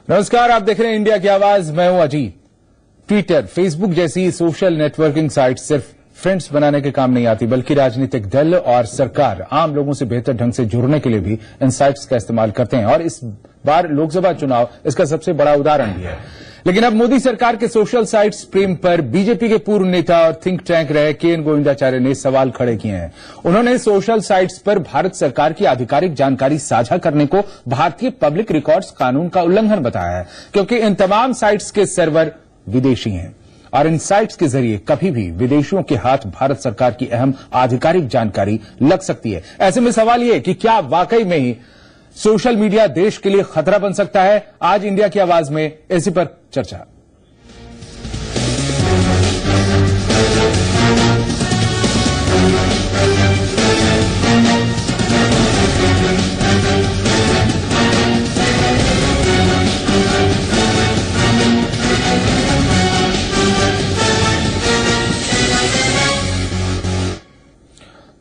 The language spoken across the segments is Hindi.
नमस्कार, आप देख रहे हैं इंडिया की आवाज। मैं हूं अजीत। ट्विटर, फेसबुक जैसी सोशल नेटवर्किंग साइट सिर्फ फ्रेंड्स बनाने के काम नहीं आती, बल्कि राजनीतिक दल और सरकार आम लोगों से बेहतर ढंग से जुड़ने के लिए भी इन साइट्स का इस्तेमाल करते हैं। और इस बार लोकसभा चुनाव इसका सबसे बड़ा उदाहरण भी है। लेकिन अब मोदी सरकार के सोशल साइट्स प्रेम पर बीजेपी के पूर्व नेता और थिंक टैंक रहे के.एन. गोविंदाचार्य ने सवाल खड़े किए हैं। उन्होंने सोशल साइट्स पर भारत सरकार की आधिकारिक जानकारी साझा करने को भारतीय पब्लिक रिकॉर्ड्स कानून का उल्लंघन बताया है, क्योंकि इन तमाम साइट्स के सर्वर विदेशी हैं और इन साइट्स के जरिए कभी भी विदेशियों के हाथ भारत सरकार की अहम आधिकारिक जानकारी लग सकती है। ऐसे में सवाल ये कि क्या वाकई में ही सोशल मीडिया देश के लिए खतरा बन सकता है? आज इंडिया की आवाज में इसी पर चर्चा।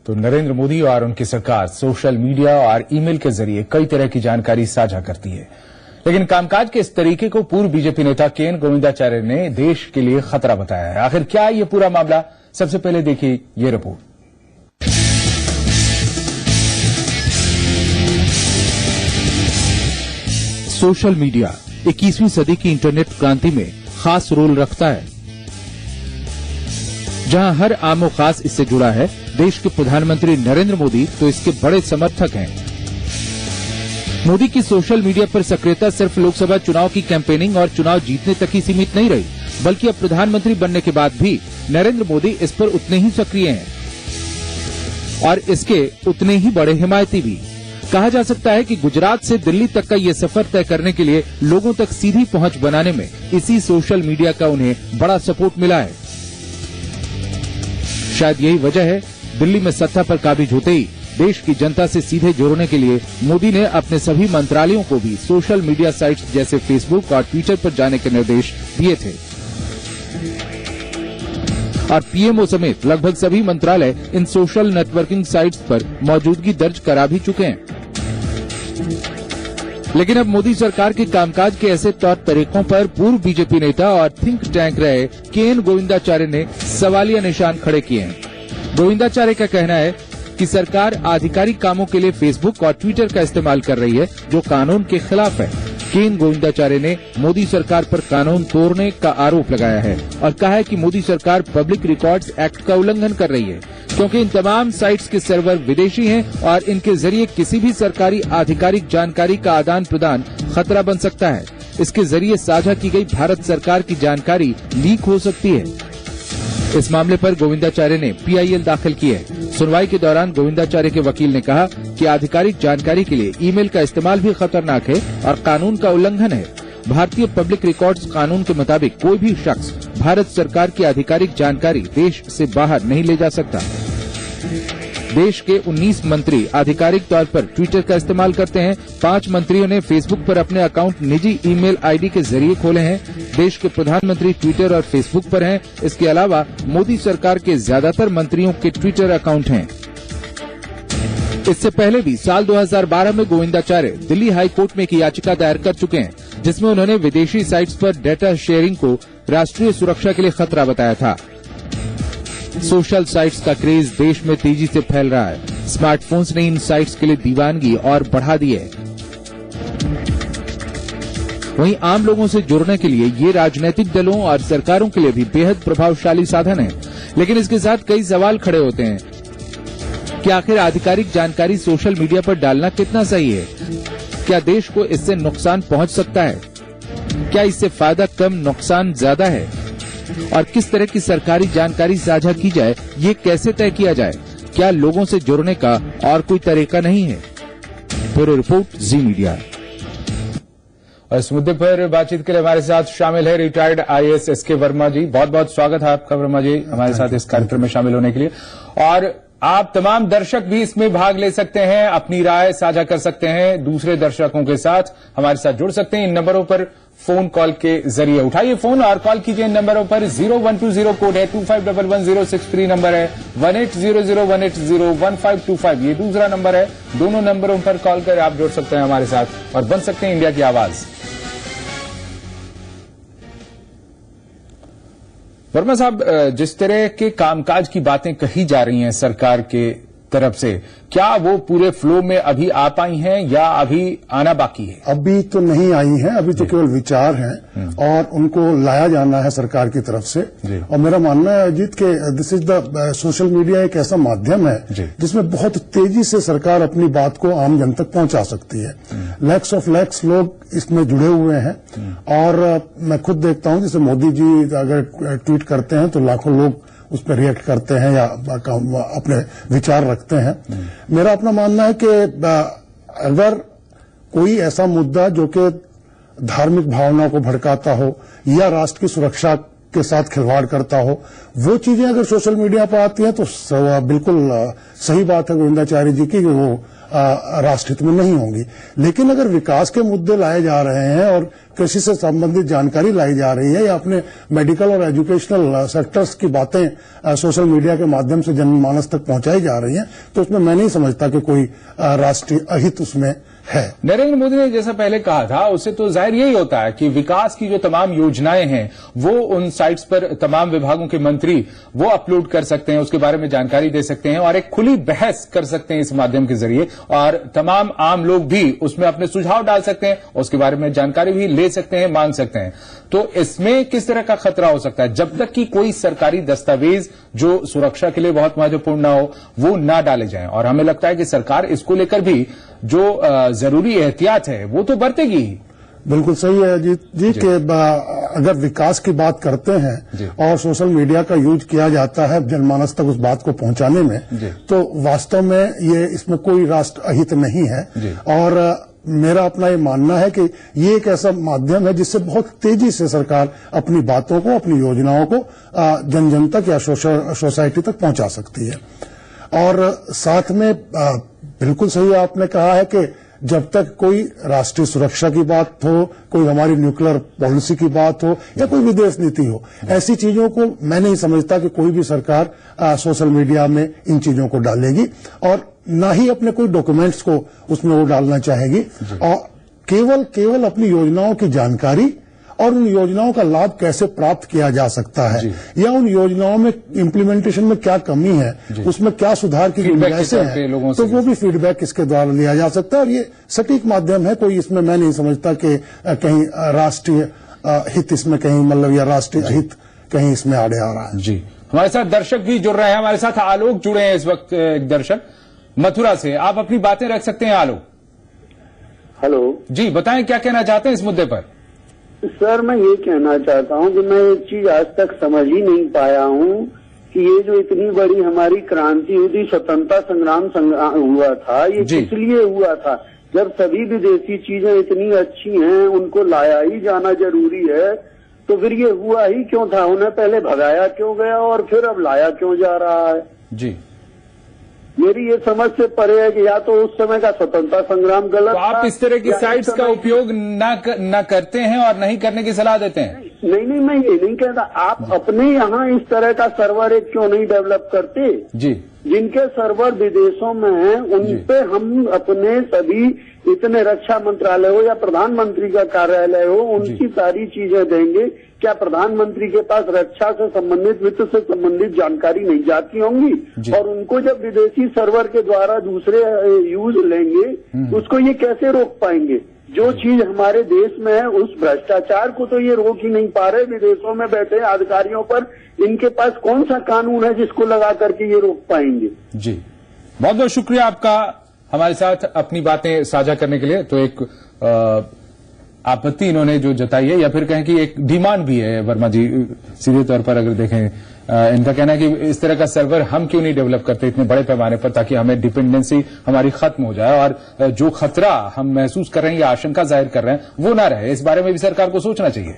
तो नरेंद्र मोदी और उनकी सरकार सोशल मीडिया और ईमेल के जरिए कई तरह की जानकारी साझा करती है, लेकिन कामकाज के इस तरीके को पूर्व बीजेपी नेता के.एन. गोविंदाचार्य ने देश के लिए खतरा बताया है। आखिर क्या ये पूरा मामला? सबसे पहले देखिए ये रिपोर्ट। सोशल मीडिया 21वीं सदी की इंटरनेट क्रांति में खास रोल रखता है। जहां हर आमो खास इससे जुड़ा है, देश के प्रधानमंत्री नरेंद्र मोदी तो इसके बड़े समर्थक हैं। मोदी की सोशल मीडिया पर सक्रियता सिर्फ लोकसभा चुनाव की कैंपेनिंग और चुनाव जीतने तक ही सीमित नहीं रही, बल्कि अब प्रधानमंत्री बनने के बाद भी नरेंद्र मोदी इस पर उतने ही सक्रिय हैं और इसके उतने ही बड़े हिमायती भी। कहा जा सकता है कि गुजरात से दिल्ली तक का ये सफर तय करने के लिए लोगों तक सीधी पहुंच बनाने में इसी सोशल मीडिया का उन्हें बड़ा सपोर्ट मिला है। शायद यही वजह है दिल्ली में सत्ता पर काबिज होते ही देश की जनता से सीधे जोड़ने के लिए मोदी ने अपने सभी मंत्रालयों को भी सोशल मीडिया साइट्स जैसे फेसबुक और ट्विटर पर जाने के निर्देश दिए थे। और पीएमओ समेत लगभग सभी मंत्रालय इन सोशल नेटवर्किंग साइट्स पर मौजूदगी दर्ज करा भी चुके हैं। लेकिन अब मोदी सरकार के कामकाज के ऐसे तौर तरीकों पर पूर्व बीजेपी नेता और थिंक टैंक रहे के.एन. गोविंदाचार्य ने सवालिया निशान खड़े किए हैं। गोविंदाचार्य का कहना है कि सरकार आधिकारिक कामों के लिए फेसबुक और ट्विटर का इस्तेमाल कर रही है, जो कानून के खिलाफ है। के.एन. गोविंदाचार्य ने मोदी सरकार पर कानून तोड़ने का आरोप लगाया है और कहा है कि मोदी सरकार पब्लिक रिकॉर्ड्स एक्ट का उल्लंघन कर रही है, क्योंकि इन तमाम साइट्स के सर्वर विदेशी हैं और इनके जरिए किसी भी सरकारी आधिकारिक जानकारी का आदान प्रदान खतरा बन सकता है। इसके जरिए साझा की गई भारत सरकार की जानकारी लीक हो सकती है। इस मामले पर गोविंदाचार्य ने पीआईएल दाखिल की है। सुनवाई के दौरान गोविंदाचार्य के वकील ने कहा कि आधिकारिक जानकारी के लिए ईमेल का इस्तेमाल भी खतरनाक है और कानून का उल्लंघन है। भारतीय पब्लिक रिकॉर्ड्स कानून के मुताबिक कोई भी शख्स भारत सरकार की आधिकारिक जानकारी देश से बाहर नहीं ले जा सकता। देश के 19 मंत्री आधिकारिक तौर पर ट्विटर का इस्तेमाल करते हैं। 5 मंत्रियों ने फेसबुक पर अपने अकाउंट निजी ईमेल आईडी के जरिए खोले हैं। देश के प्रधानमंत्री ट्विटर और फेसबुक पर हैं। इसके अलावा मोदी सरकार के ज्यादातर मंत्रियों के ट्विटर अकाउंट हैं। इससे पहले भी साल 2012 में गोविंदाचार्य दिल्ली हाई कोर्ट में एक याचिका दायर कर चुके हैं, जिसमें उन्होंने विदेशी साइट्स पर डेटा शेयरिंग को राष्ट्रीय सुरक्षा के लिए खतरा बताया था। सोशल साइट्स का क्रेज देश में तेजी से फैल रहा है। स्मार्टफोन्स ने इन साइट्स के लिए दीवानगी और बढ़ा दी है। वहीं आम लोगों से जुड़ने के लिए ये राजनीतिक दलों और सरकारों के लिए भी बेहद प्रभावशाली साधन है। लेकिन इसके साथ कई सवाल खड़े होते हैं कि आखिर आधिकारिक जानकारी सोशल मीडिया पर डालना कितना सही है? क्या देश को इससे नुकसान पहुंच सकता है? क्या इससे फायदा कम नुकसान ज्यादा है? और किस तरह की सरकारी जानकारी साझा की जाए, ये कैसे तय किया जाए? क्या लोगों से जुड़ने का और कोई तरीका नहीं है? ब्यूरो रिपोर्ट, जी मीडिया। और इस मुद्दे पर बातचीत के लिए हमारे साथ शामिल है रिटायर्ड आईएएस एसके वर्मा जी। बहुत बहुत स्वागत है आपका वर्मा जी हमारे साथ इस कार्यक्रम में शामिल होने के लिए। और आप तमाम दर्शक भी इसमें भाग ले सकते हैं, अपनी राय साझा कर सकते हैं, दूसरे दर्शकों के साथ हमारे साथ जुड़ सकते हैं। इन नंबरों पर फोन कॉल के जरिए उठाइए फोन और कॉल कीजिए। इन नंबरों पर 0120 कोड है, 25111063 नंबर है, 1800180125 ये दूसरा नंबर है। दोनों नंबरों पर कॉल कर आप जुड़ सकते हैं हमारे साथ और बन सकते हैं इंडिया की आवाज। वर्मा साहब, जिस तरह के कामकाज की बातें कही जा रही हैं सरकार के तरफ से, क्या वो पूरे फ्लो में अभी आ पाई हैं या अभी आना बाकी है? अभी तो नहीं आई हैं, अभी तो केवल विचार हैं और उनको लाया जाना है सरकार की तरफ से। और मेरा मानना है अजीत के this is the social media एक ऐसा माध्यम है जिसमें बहुत तेजी से सरकार अपनी बात को आम जन तक पहुंचा सकती है। लैक्स ऑफ लैक्स लोग इसमें जुड़े हुए हैं और मैं खुद देखता हूं, जैसे मोदी जी अगर ट्वीट करते हैं तो लाखों लोग उस पर रिएक्ट करते हैं या अपने विचार रखते हैं। मेरा अपना मानना है कि अगर कोई ऐसा मुद्दा जो कि धार्मिक भावनाओं को भड़काता हो या राष्ट्र की सुरक्षा के साथ खिलवाड़ करता हो, वो चीजें अगर सोशल मीडिया पर आती हैं तो बिल्कुल सही बात है गोविंदाचार्य जी की कि वो राष्ट्रहित में नहीं होंगी। लेकिन अगर विकास के मुद्दे लाए जा रहे हैं और कृषि से संबंधित जानकारी लाई जा रही है या अपने मेडिकल और एजुकेशनल सेक्टर्स की बातें सोशल मीडिया के माध्यम से जनमानस तक पहुंचाई जा रही हैं, तो उसमें मैं नहीं समझता कि कोई राष्ट्रीय अहित उसमें है। नरेंद्र मोदी ने जैसा पहले कहा था, उससे तो जाहिर यही होता है कि विकास की जो तमाम योजनाएं हैं वो उन साइट्स पर तमाम विभागों के मंत्री वो अपलोड कर सकते हैं, उसके बारे में जानकारी दे सकते हैं और एक खुली बहस कर सकते हैं इस माध्यम के जरिए, और तमाम आम लोग भी उसमें अपने सुझाव डाल सकते हैं और उसके बारे में जानकारी भी ले सकते हैं, मांग सकते हैं। तो इसमें किस तरह का खतरा हो सकता है? जब तक कि कोई सरकारी दस्तावेज जो सुरक्षा के लिए बहुत महत्वपूर्ण ना हो वो ना डाले जाएं, और हमें लगता है कि सरकार इसको लेकर भी जो जरूरी एहतियात है वो तो बरतेगी। बिल्कुल सही है अजीत जी कि अगर विकास की बात करते हैं और सोशल मीडिया का यूज किया जाता है जनमानस तक उस बात को पहुंचाने में, तो वास्तव में ये इसमें कोई राष्ट्र अहित नहीं है। और मेरा अपना ये मानना है कि ये एक ऐसा माध्यम है जिससे बहुत तेजी से सरकार अपनी बातों को, अपनी योजनाओं को जन जन तक या सोसाइटी तक पहुंचा सकती है। और साथ में बिल्कुल सही आपने कहा है कि जब तक कोई राष्ट्रीय सुरक्षा की बात हो, कोई हमारी न्यूक्लियर पॉलिसी की बात हो या कोई विदेश नीति हो, ऐसी चीजों को मैं नहीं समझता कि कोई भी सरकार सोशल मीडिया में इन चीजों को डालेगी और ना ही अपने कोई डॉक्यूमेंट्स को उसमें वो डालना चाहेगी। और केवल अपनी योजनाओं की जानकारी और उन योजनाओं का लाभ कैसे प्राप्त किया जा सकता है या उन योजनाओं में इम्प्लीमेंटेशन में क्या कमी है, उसमें क्या सुधार की गुंजाइशें हैं, तो वो भी फीडबैक इसके द्वारा लिया जा सकता है। और ये सटीक माध्यम है, कोई इसमें मैं नहीं समझता कि कहीं राष्ट्रीय हित इसमें कहीं मतलब या राष्ट्रीय हित कहीं इसमें आड़े आ रहा है। जी, हमारे साथ दर्शक भी जुड़ रहे हैं, हमारे साथ आलोक जुड़े हैं इस वक्त। एक दर्शक मथुरा से, आप अपनी बातें रख सकते हैं। आलोक, हेलो जी, बताएं क्या कहना चाहते हैं इस मुद्दे पर। सर, मैं ये कहना चाहता हूँ कि मैं एक चीज आज तक समझ ही नहीं पाया हूँ कि ये जो इतनी बड़ी हमारी क्रांति हुई थी, स्वतंत्रता संग्राम हुआ था, ये किस लिए हुआ था? जब सभी विदेशी चीजें इतनी अच्छी हैं, उनको लाया ही जाना जरूरी है, तो फिर ये हुआ ही क्यों था? उन्हें पहले भगाया क्यों गया और फिर अब लाया क्यों जा रहा है? जी, मेरी ये समझ से परे है कि या तो उस समय का स्वतंत्रता संग्राम गलत तो आप इस तरह की साइट्स का उपयोग ना करते हैं और नहीं करने की सलाह देते हैं? नहीं, मैं ये नहीं कहता। आप अपने यहाँ इस तरह का सर्वर एक क्यों नहीं डेवलप करते? जी, जिनके सर्वर विदेशों में हैं, उन पे हम अपने सभी, इतने रक्षा मंत्रालय हो या प्रधानमंत्री का कार्यालय हो, उनकी सारी चीजें देंगे। क्या प्रधानमंत्री के पास रक्षा से संबंधित, वित्त से संबंधित जानकारी नहीं जाती होंगी? और उनको जब विदेशी सर्वर के द्वारा दूसरे यूज लेंगे, उसको ये कैसे रोक पाएंगे? जो चीज हमारे देश में है, उस भ्रष्टाचार को तो ये रोक ही नहीं पा रहे। विदेशों में बैठे अधिकारियों पर इनके पास कौन सा कानून है जिसको लगा करके ये रोक पाएंगे? जी, बहुत बहुत शुक्रिया आपका हमारे साथ अपनी बातें साझा करने के लिए। तो एक आपत्ति इन्होंने जो जताई है, या फिर कहें कि एक डिमांड भी है वर्मा जी, सीधे तौर पर अगर देखें, इनका कहना है कि इस तरह का सर्वर हम क्यों नहीं डेवलप करते इतने बड़े पैमाने पर, ताकि हमें डिपेंडेंसी हमारी खत्म हो जाए और जो खतरा हम महसूस कर रहे हैं या आशंका जाहिर कर रहे हैं वो ना रहे। इस बारे में भी सरकार को सोचना चाहिए।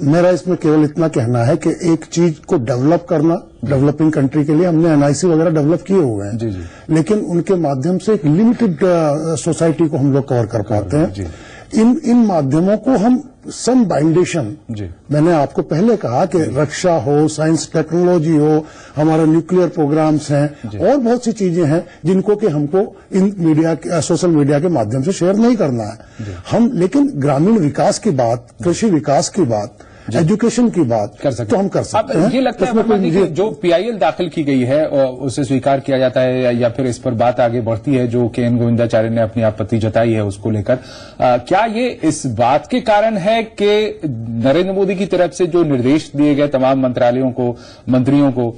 मेरा इसमें केवल इतना कहना है कि एक चीज को डेवलप करना, डेवलपिंग कंट्री के लिए हमने एनआईसी वगैरह डेवलप किए हुए हैं, लेकिन उनके माध्यम से एक लिमिटेड सोसाइटी को हम लोग कवर कर पाते हैं। इन माध्यमों को हम सम बाइंडेशन, मैंने आपको पहले कहा कि रक्षा हो, साइंस टेक्नोलॉजी हो, हमारा न्यूक्लियर प्रोग्राम्स हैं और बहुत सी चीजें हैं जिनको कि हमको इन मीडिया, सोशल मीडिया के माध्यम से शेयर नहीं करना है। हम लेकिन ग्रामीण विकास की बात, कृषि विकास की बात, एजुकेशन की बात कर सकते तो हम कर सकते हैं। ये लगता है वर्मा जी कि जो PIL दाखिल की गई है और उसे स्वीकार किया जाता है या फिर इस पर बात आगे बढ़ती है, जो KN गोविंदाचार्य ने अपनी आपत्ति जताई है उसको लेकर, क्या ये इस बात के कारण है कि नरेंद्र मोदी की तरफ से जो निर्देश दिए गए तमाम मंत्रालयों को, मंत्रियों को,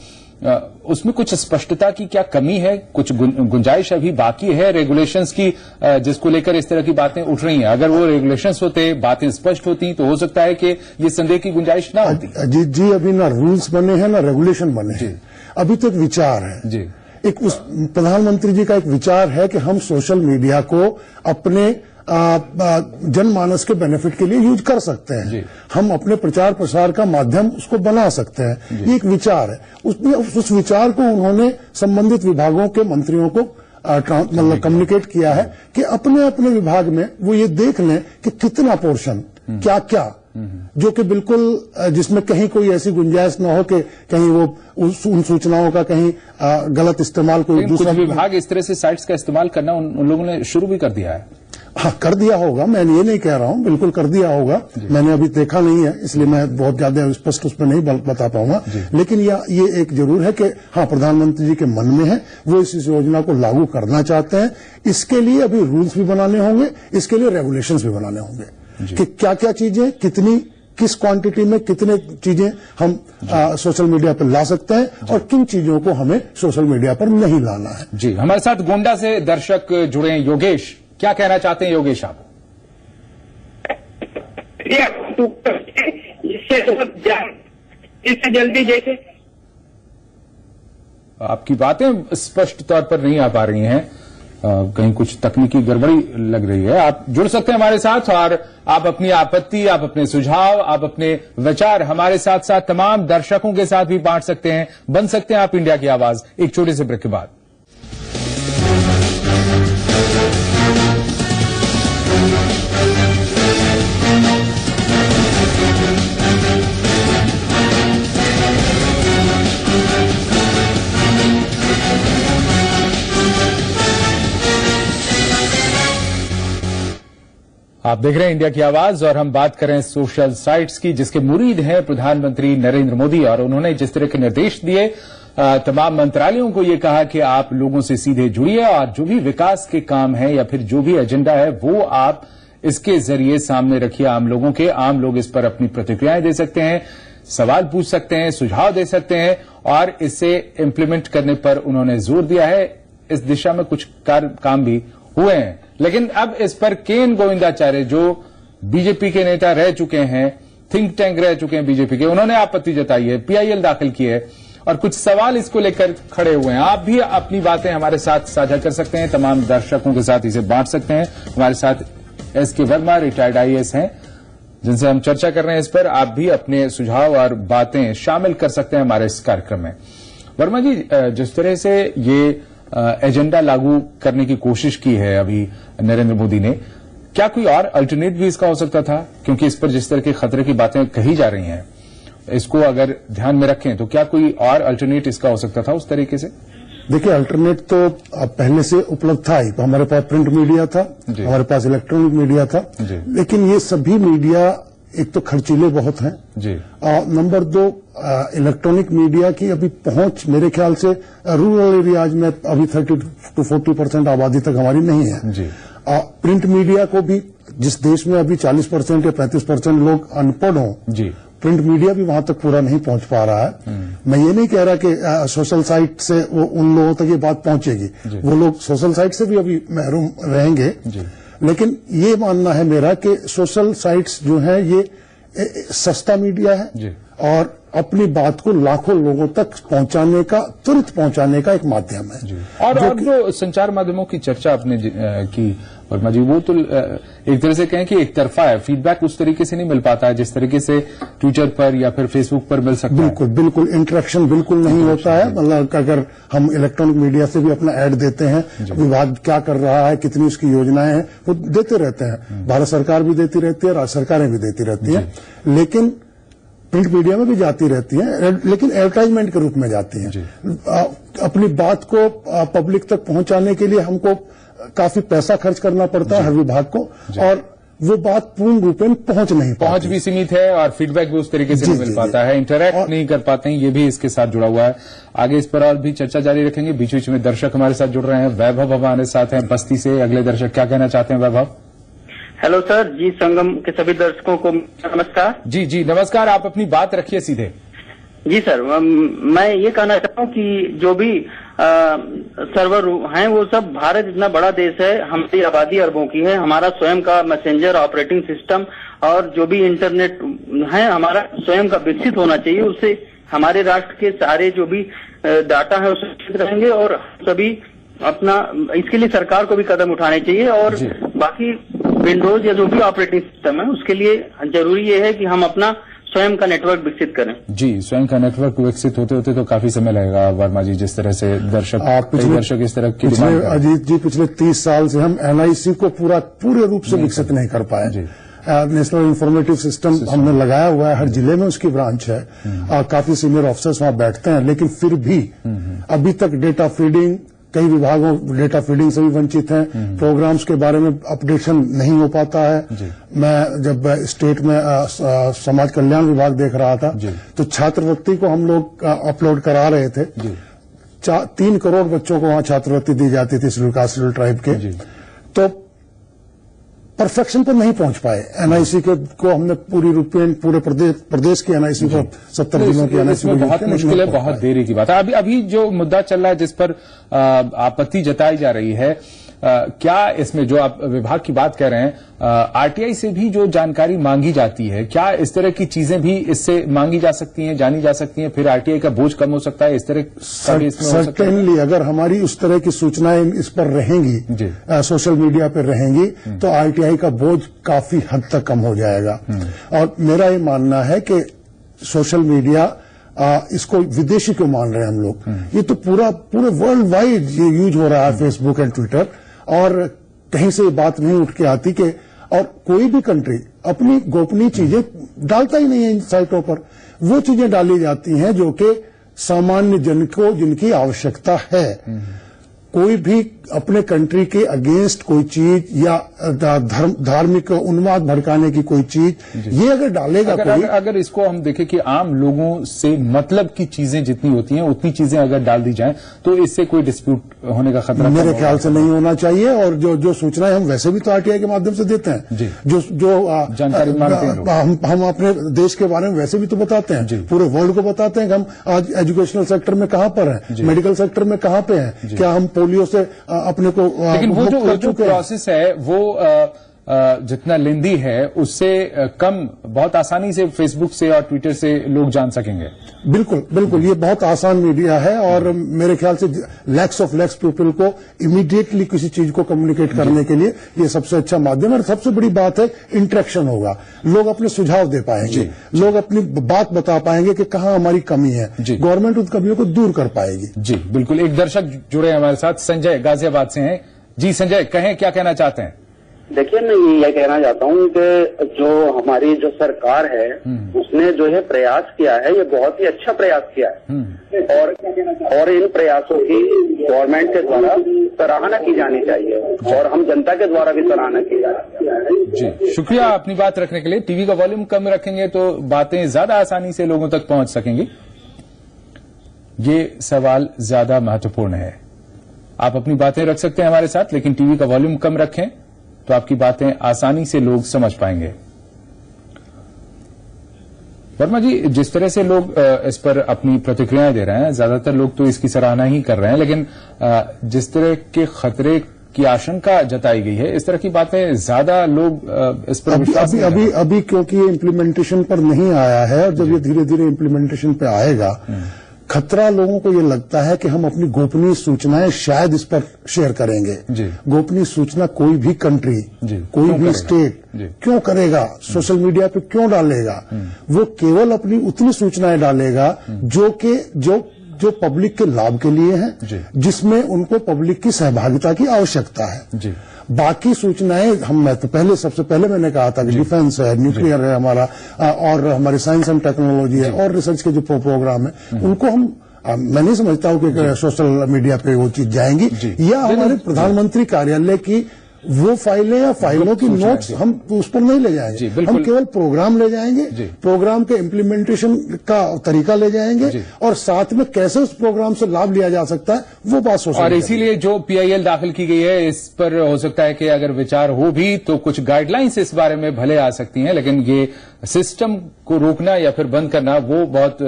उसमें कुछ स्पष्टता की क्या कमी है, कुछ गुंजाइश अभी बाकी है रेगुलेशंस की, जिसको लेकर इस तरह की बातें उठ रही हैं? अगर वो रेगुलेशंस होते, बातें स्पष्ट होती, तो हो सकता है कि ये संदेह की गुंजाइश ना होती। जी अभी ना रूल्स बने हैं ना रेगुलेशन बने हैं, अभी तो एक विचार है जी। एक उस प्रधानमंत्री जी का एक विचार है कि हम सोशल मीडिया को अपने जनमानस के बेनिफिट के लिए यूज कर सकते हैं, हम अपने प्रचार प्रसार का माध्यम उसको बना सकते हैं, ये एक विचार है। उसमें उस विचार को उन्होंने संबंधित विभागों के मंत्रियों को मतलब कम्युनिकेट किया है कि अपने अपने विभाग में वो ये देख लें कि कितना पोर्शन क्या क्या, जो कि बिल्कुल जिसमें कहीं कोई ऐसी गुंजाइश न हो कि कहीं वो उन सूचनाओं का कहीं गलत इस्तेमाल कोई दूसरा विभाग इस तरह से साइट्स का इस्तेमाल करना उन लोगों ने शुरू भी कर दिया है। हाँ, कर दिया होगा, मैं ये नहीं कह रहा हूं, बिल्कुल कर दिया होगा, मैंने अभी देखा नहीं है इसलिए मैं बहुत ज्यादा स्पष्ट उस पर नहीं बता पाऊंगा, लेकिन ये एक जरूर है कि हाँ प्रधानमंत्री जी के मन में है, वो इस योजना को लागू करना चाहते हैं। इसके लिए अभी रूल्स भी बनाने होंगे, इसके लिए रेगुलेशंस भी बनाने होंगे कि क्या क्या चीजें कितनी किस क्वांटिटी में कितने चीजें हम सोशल मीडिया पर ला सकते हैं और किन चीजों को हमें सोशल मीडिया पर नहीं लाना है। जी, हमारे साथ गोंडा से दर्शक जुड़े हैं। योगेश, क्या कहना चाहते हैं योगेश आप? इससे जल्दी जैसे आपकी बातें स्पष्ट तौर पर नहीं आ पा रही हैं, कहीं कुछ तकनीकी गड़बड़ी लग रही है। आप जुड़ सकते हैं हमारे साथ और आप अपनी आपत्ति, आप अपने सुझाव, आप अपने विचार हमारे साथ साथ तमाम दर्शकों के साथ भी बांट सकते हैं। बन सकते हैं आप इंडिया की आवाज। एक छोटे से ब्रेक के बाद आप देख रहे हैं इंडिया की आवाज और हम बात करें सोशल साइट्स की, जिसके मुरीद हैं प्रधानमंत्री नरेंद्र मोदी। और उन्होंने जिस तरह के निर्देश दिए तमाम मंत्रालयों को, ये कहा कि आप लोगों से सीधे जुड़िए और जो भी विकास के काम है या फिर जो भी एजेंडा है वो आप इसके जरिए सामने रखिए आम लोगों के। आम लोग इस पर अपनी प्रतिक्रियाएं दे सकते हैं, सवाल पूछ सकते हैं, सुझाव दे सकते हैं और इसे इम्प्लीमेंट करने पर उन्होंने जोर दिया है। इस दिशा में कुछ काम भी हुए हैं, लेकिन अब इस पर KN गोविंदाचार्य जो बीजेपी के नेता रह चुके हैं, थिंक टैंक रह चुके हैं बीजेपी के, उन्होंने आपत्ति जताई है, PIL दाखिल की है और कुछ सवाल इसको लेकर खड़े हुए हैं। आप भी अपनी बातें हमारे साथ साझा कर सकते हैं, तमाम दर्शकों के साथ इसे बांट सकते हैं। हमारे साथ SK वर्मा रिटायर्ड IAS हैं जिनसे हम चर्चा कर रहे हैं इस पर। आप भी अपने सुझाव और बातें शामिल कर सकते हैं हमारे इस कार्यक्रम में। वर्मा जी, जिस तरह से ये एजेंडा लागू करने की कोशिश की है अभी नरेंद्र मोदी ने, क्या कोई और अल्टरनेट भी इसका हो सकता था? क्योंकि इस पर जिस तरह के खतरे की बातें कही जा रही हैं, इसको अगर ध्यान में रखें तो क्या कोई और अल्टरनेट इसका हो सकता था उस तरीके से? देखिए, अल्टरनेट तो पहले से उपलब्ध था ही। हमारे पास प्रिंट मीडिया था, हमारे पास इलेक्ट्रॉनिक मीडिया था, लेकिन ये सभी मीडिया एक तो खर्चीले बहुत हैं जी। नंबर 2, इलेक्ट्रॉनिक मीडिया की अभी पहुंच मेरे ख्याल से रूरल एरियाज में अभी 30 to 40% आबादी तक हमारी नहीं है जी। प्रिंट मीडिया को भी, जिस देश में अभी 40% या 35% लोग अनपढ़ हों जी, प्रिंट मीडिया भी वहां तक पूरा नहीं पहुंच पा रहा है। मैं ये नहीं कह रहा कि सोशल साइट से वो उन लोगों तक ये बात पहुंचेगी, वो लोग सोशल साइट से भी अभी महरूम रहेंगे जी। लेकिन ये मानना है मेरा कि सोशल साइट्स जो है ये सस्ता मीडिया है जी। और अपनी बात को लाखों लोगों तक पहुंचाने का, तुरंत पहुंचाने का एक माध्यम है जी। और जो संचार माध्यमों की चर्चा आपने की वर्मा जी, वो तो एक तरह से कहें कि एक तरफा है, फीडबैक उस तरीके से नहीं मिल पाता है जिस तरीके से ट्विटर पर या फिर फेसबुक पर मिल सकता है। बिल्कुल इंटरेक्शन बिल्कुल नहीं होता है। मतलब अगर हम इलेक्ट्रॉनिक मीडिया से भी अपना ऐड देते हैं, विभाग क्या कर रहा है, कितनी उसकी योजनाएं हैं, वो देते रहते हैं। भारत सरकार भी देती रहती है, राज्य सरकारें भी देती रहती हैं, लेकिन प्रिंट मीडिया में भी जाती रहती हैं, लेकिन एडवर्टाइजमेंट के रूप में जाती हैं। अपनी बात को पब्लिक तक पहुंचाने के लिए हमको काफी पैसा खर्च करना पड़ता है हर विभाग को, और वो बात पूर्ण रूपेण पहुंच नहीं पाती। पहुंच भी सीमित है और फीडबैक भी उस तरीके से नहीं मिल पाता है, इंटरैक्ट नहीं कर पाते हैं, ये भी इसके साथ जुड़ा हुआ है। आगे इस पर और भी चर्चा जारी रखेंगे। बीच बीच में दर्शक हमारे साथ जुड़ रहे हैं। वैभव हमारे साथ हैं बस्ती से। अगले दर्शक क्या कहना चाहते हैं? वैभव। हेलो सर जी, संगम के सभी दर्शकों को नमस्कार। जी जी नमस्कार, आप अपनी बात रखिए सीधे। जी सर, मैं ये कहना चाहता हूँ कि जो भी सर्वर हैं वो सब, भारत इतना बड़ा देश है, हमारी आबादी अरबों की है, हमारा स्वयं का मैसेंजर ऑपरेटिंग सिस्टम और जो भी इंटरनेट है हमारा स्वयं का विकसित होना चाहिए। उससे हमारे राष्ट्र के सारे जो भी डाटा है वो सुरक्षित रहेंगे और सभी अपना, इसके लिए सरकार को भी कदम उठाने चाहिए। और बाकी विंडोज या जो भी ऑपरेटिंग सिस्टम है उसके लिए जरूरी ये है कि हम अपना स्वयं का नेटवर्क विकसित करें। जी, स्वयं का नेटवर्क विकसित होते होते तो काफी समय लगेगा वर्मा जी, जिस तरह से दर्शक इस तरह की अजीत जी, पिछले 30 साल से हम NIC को पूरे रूप से विकसित नहीं कर पाए। नेशनल इंफॉर्मेटिव सिस्टम हमने लगाया हुआ है, हर जिले में उसकी ब्रांच है, काफी सीनियर ऑफिसर्स वहां बैठते हैं, लेकिन फिर भी अभी तक डेटा फीडिंग, कई विभागों डेटा फीडिंग से भी वंचित हैं, प्रोग्राम्स के बारे में अपडेशन नहीं हो पाता है। मैं जब स्टेट में समाज कल्याण विभाग देख रहा था तो छात्रवृत्ति को हम लोग अपलोड करा रहे थे। 3 करोड़ बच्चों को वहां छात्रवृत्ति दी जाती थी शेड्यूल कास्ट शेड्यूल ट्राइब के, तो परफेक्शन पर नहीं पहुंच पाए। NIC को हमने पूरी रूपेण पूरे प्रदेश की NIC को 70 दिनों की NIC को बहुत मुश्किल है, बहुत देरी की बात है। अभी जो मुद्दा चल रहा है जिस पर आपत्ति जताई जा रही है, क्या इसमें जो आप विभाग की बात कह रहे हैं, RTI से भी जो जानकारी मांगी जाती है, क्या इस तरह की चीजें भी इससे मांगी जा सकती हैं, जानी जा सकती हैं, फिर RTI का बोझ कम हो सकता है? इस तरह सर्टेनली अगर हमारी उस तरह की सूचनाएं इस पर रहेंगी, सोशल मीडिया पर रहेंगी, तो RTI का बोझ काफी हद तक कम हो जाएगा। और मेरा ये मानना है कि सोशल मीडिया, इसको विदेशी क्यों मान रहे हैं हम लोग? ये तो पूरे वर्ल्ड वाइड ये यूज हो रहा है, फेसबुक एंड ट्विटर, और कहीं से ये बात नहीं उठ के आती कि, और कोई भी कंट्री अपनी गोपनीय चीजें डालता ही नहीं है इन साइटों पर। वो चीजें डाली जाती हैं जो कि सामान्य जन को जिनकी आवश्यकता है। कोई भी अपने कंट्री के अगेंस्ट कोई चीज या धार्मिक उन्माद भड़काने की कोई चीज, ये अगर डालेगा अगर इसको हम देखें कि आम लोगों से मतलब की चीजें जितनी होती हैं उतनी चीजें अगर डाल दी जाएं तो इससे कोई डिस्प्यूट होने का खतरा मेरे ख्याल से नहीं होना चाहिए। और जो सूचनाएं हम वैसे भी तो RTI के माध्यम से देते हैं, जो जानकारी मांगते हैं हम अपने देश के बारे में वैसे भी तो बताते हैं, पूरे वर्ल्ड को बताते हैं कि हम आज एजुकेशनल सेक्टर में कहां पर हैं, मेडिकल सेक्टर में कहां पे हैं, क्या हम पोलियो से अपने को, लेकिन वो जो प्रोसेस है वो जितना लेंदी है उससे कम बहुत आसानी से फेसबुक से और ट्विटर से लोग जान सकेंगे। बिल्कुल ये बहुत आसान मीडिया है और मेरे ख्याल से लैक्स ऑफ लैक्स पीपल को इमीडिएटली किसी चीज को कम्युनिकेट करने के लिए ये सबसे अच्छा माध्यम है। और सबसे बड़ी बात है इंटरेक्शन होगा, लोग अपने सुझाव दे पाएंगे, लोग अपनी बात बता पाएंगे कि कहाँ हमारी कमी है, गवर्नमेंट उन कमियों को दूर कर पाएगी। जी बिल्कुल। एक दर्शक जुड़े हमारे साथ, संजय गाजियाबाद से हैं। जी संजय, कहें क्या कहना चाहते हैं? देखिए, मैं ये कहना चाहता हूँ कि जो हमारी जो सरकार है उसने जो है प्रयास किया है, ये बहुत ही अच्छा प्रयास किया है और इन प्रयासों की गवर्नमेंट के द्वारा सराहना की जानी चाहिए और हम जनता के द्वारा भी सराहना की जानी चाहिए। जी शुक्रिया अपनी बात रखने के लिए। टीवी का वॉल्यूम कम रखेंगे तो बातें ज्यादा आसानी से लोगों तक पहुंच सकेंगी। ये सवाल ज्यादा महत्वपूर्ण है। आप अपनी बातें रख सकते हैं हमारे साथ, लेकिन टीवी का वॉल्यूम कम रखें तो आपकी बातें आसानी से लोग समझ पाएंगे। वर्मा जी, जिस तरह से लोग इस पर अपनी प्रतिक्रियाएं दे रहे हैं, ज्यादातर लोग तो इसकी सराहना ही कर रहे हैं, लेकिन जिस तरह के खतरे की आशंका जताई गई है, इस तरह की बातें ज्यादा लोग इस पर विश्वास नहीं कर रहे हैं। अभी क्योंकि ये इम्प्लीमेंटेशन पर नहीं आया है, और जब ये धीरे धीरे इम्प्लीमेंटेशन पे आएगा, खतरा लोगों को ये लगता है कि हम अपनी गोपनीय सूचनाएं शायद इस पर शेयर करेंगे। गोपनीय सूचना कोई भी कंट्री, कोई भी स्टेट क्यों करेगा, सोशल मीडिया पे क्यों डालेगा? वो केवल अपनी उतनी सूचनाएं डालेगा जो पब्लिक के लाभ के लिए हैं, जिसमें उनको पब्लिक की सहभागिता की आवश्यकता है। बाकी सूचनाएं मैं तो सबसे पहले मैंने कहा था कि डिफेंस है, न्यूक्लियर है हमारा, और हमारी साइंस एंड टेक्नोलॉजी है, और रिसर्च के जो प्रोग्राम है उनको मैं नहीं समझता हूं कि सोशल मीडिया पे वो चीज जाएंगी, या हमारे प्रधानमंत्री कार्यालय की वो फाइलें या फाइलों की नोट्स हम उस पर नहीं ले जाएंगे, हम केवल प्रोग्राम ले जाएंगे, प्रोग्राम के इम्प्लीमेंटेशन का तरीका ले जाएंगे और साथ में कैसे उस प्रोग्राम से लाभ लिया जा सकता है वो बात सोचेंगे। और इसीलिए जो PIL दाखिल की गई है इस पर हो सकता है कि अगर विचार हो भी तो कुछ गाइडलाइंस इस बारे में भले आ सकती हैं, लेकिन ये सिस्टम को रोकना या फिर बंद करना वो बहुत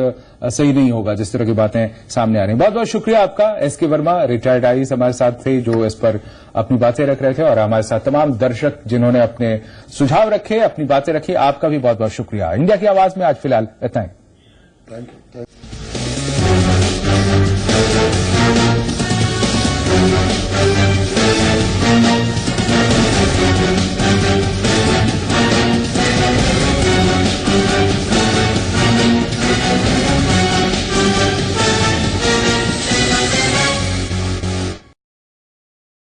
सही नहीं होगा जिस तरह की बातें सामने आ रही हैं। बहुत बहुत शुक्रिया आपका SK वर्मा, रिटायर्ड IAS हमारे साथ थे जो इस पर अपनी बातें रख रहे थे, और हमारे साथ तमाम दर्शक जिन्होंने अपने सुझाव रखे, अपनी बातें रखी, आपका भी बहुत बहुत शुक्रिया। इंडिया की आवाज में आज फिलहाल इतना ही।